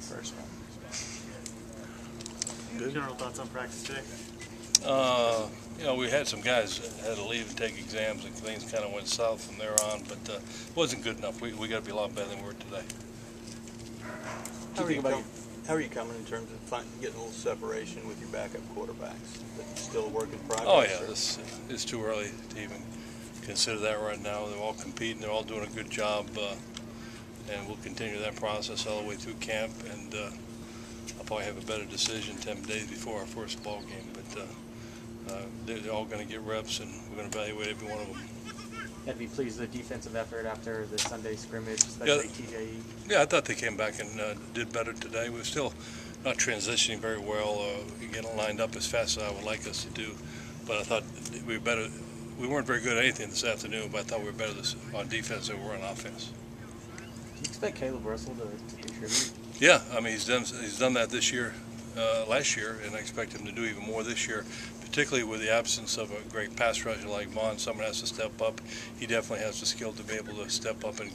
first one. Good. General thoughts on practice today? You know, we had some guys that had to leave and take exams, and things kind of went south from there on, but it wasn't good enough. We got to be a lot better than we were today. How are you coming in terms of getting a little separation with your backup quarterbacks? Still a work in progress? Oh yeah, it's too early to even consider that right now. They're all competing. They're all doing a good job, and we'll continue that process all the way through camp. And I'll probably have a better decision 10 days before our first ball game. But they're all going to get reps, and we're going to evaluate every one of them. You had to be pleased with the defensive effort after the Sunday scrimmage, especially TJE. Yeah, I thought they came back and did better today. We're still not transitioning very well, getting lined up as fast as I would like us to do. But I thought we were better. We weren't very good at anything this afternoon, but I thought we were better on defense than we were on offense. Do you expect Caleb Russell to contribute? Yeah, I mean he's done that this year, last year, and I expect him to do even more this year. Particularly with the absence of a great pass rusher like Vaughn, someone has to step up. He definitely has the skill to be able to step up and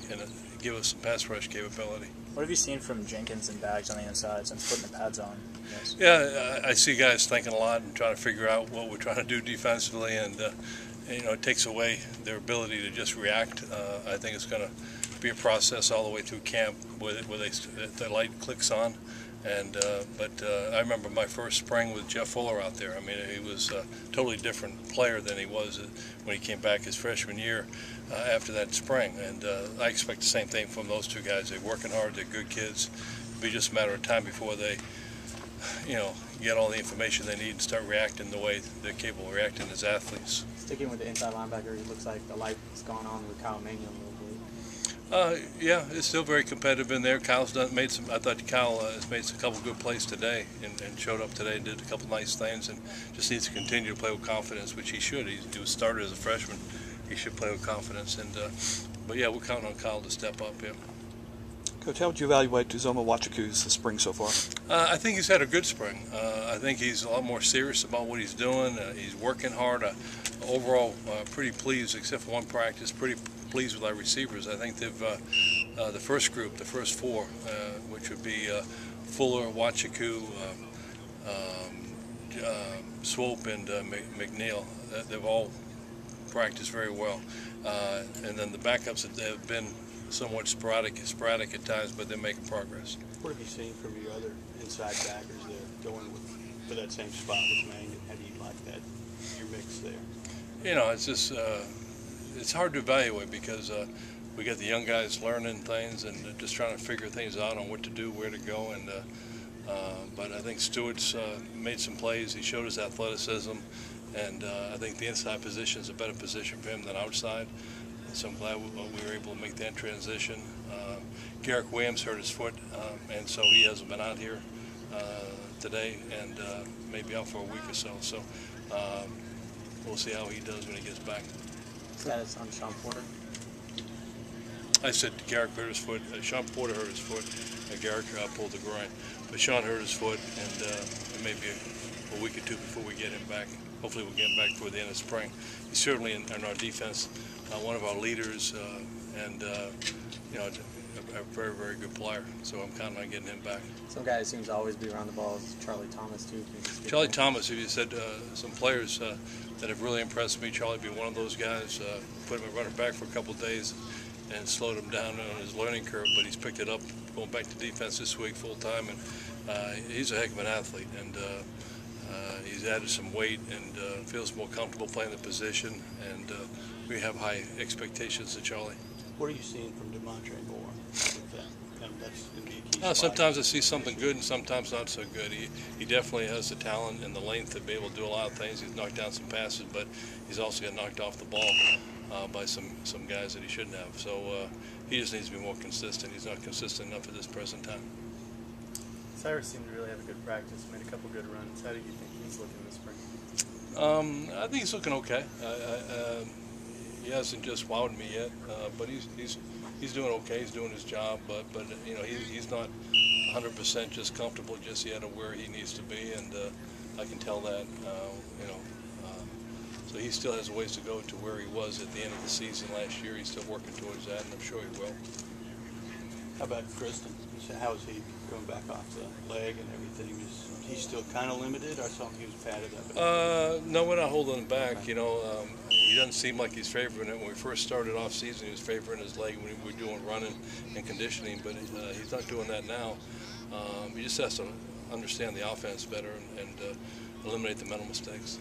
give us some pass rush capability. What have you seen from Jenkins and Baggs on the inside since putting the pads on? Yes. Yeah, I see guys thinking a lot and trying to figure out what we're trying to do defensively, and you know, it takes away their ability to just react. I think it's going to be a process all the way through camp where the light clicks on. And but I remember my first spring with Jeff Fuller out there. I mean, he was a totally different player than he was when he came back his freshman year after that spring. And I expect the same thing from those two guys. They're working hard. They're good kids. It'll be just a matter of time before they, you know, get all the information they need and start reacting the way they're capable of reacting as athletes. Sticking with the inside linebacker, it looks like the light's gone on with Kyle Mannion a little bit. Yeah, it's still very competitive in there. Kyle's made some. I thought Kyle has made a couple good plays today, and showed up today and did a couple nice things, and just needs to continue to play with confidence, which he should. He was started as a freshman. He should play with confidence, and but yeah, we're counting on Kyle to step up. Yeah. Coach, how would you evaluate Uzoma Wachuku's spring so far? I think he's had a good spring. I think he's a lot more serious about what he's doing. He's working hard. Overall, pretty pleased, except for one practice. Pretty pleased with our receivers. I think they've the first group, the first four, which would be Fuller, Wachuku, Swope, and McNeil. They've all practiced very well. And then the backups have been somewhat sporadic at times, but they're making progress. What have you seen from your other inside backers there going for that same spot with Mangan? How do you like that, your mix there? You know, it's just it's hard to evaluate because we got the young guys learning things and just trying to figure things out on what to do, where to go, and but I think Stewart's made some plays. He showed his athleticism, and I think the inside position is a better position for him than outside. So I'm glad we were able to make that transition. Garrick Williams hurt his foot, and so he hasn't been out here today, and maybe out for a week or so. So we'll see how he does when he gets back. Status on Sean Porter? I said Garrick hurt his foot. Sean Porter hurt his foot. Garrick pulled the groin. But Sean hurt his foot, and it may be a week or two before we get him back. Hopefully we'll get him back before the end of spring. He's certainly in our defense one of our leaders, and you know, a very, very good player. So I'm counting on getting him back. Some guy who seems to always be around the ball is Charlie Thomas too. Charlie Thomas, if you said some players that have really impressed me, Charlie would be one of those guys. Put him at running back for a couple of days and slowed him down on his learning curve, but he's picked it up going back to defense this week full time, and he's a heck of an athlete, and he's added some weight and feels more comfortable playing the position, and we have high expectations of Charlie. What are you seeing from DeMontre Moore with that? That's going to be a key spot. Sometimes I see something good and sometimes not so good. He definitely has the talent and the length to be able to do a lot of things. He's knocked down some passes, but he's also got knocked off the ball by some guys that he shouldn't have. So he just needs to be more consistent. He's not consistent enough at this present time. Cyrus seemed to really have a good practice, made a couple good runs. How do you think he's looking this spring? I think he's looking okay. He hasn't just wowed me yet, but he's doing okay. He's doing his job, but you know, he's not 100% just comfortable just yet of where he needs to be, and I can tell that. You know, so he still has a ways to go to where he was at the end of the season last year. He's still working towards that, and I'm sure he will. How about Kristen? How is he coming back off the leg and everything? Is he still kind of limited? I saw him, he was padded up. No, we're not holding him back. You know, he doesn't seem like he's favoring it. When we first started off season, he was favoring his leg when we were doing running and conditioning, but he's not doing that now. He just has to understand the offense better and eliminate the mental mistakes.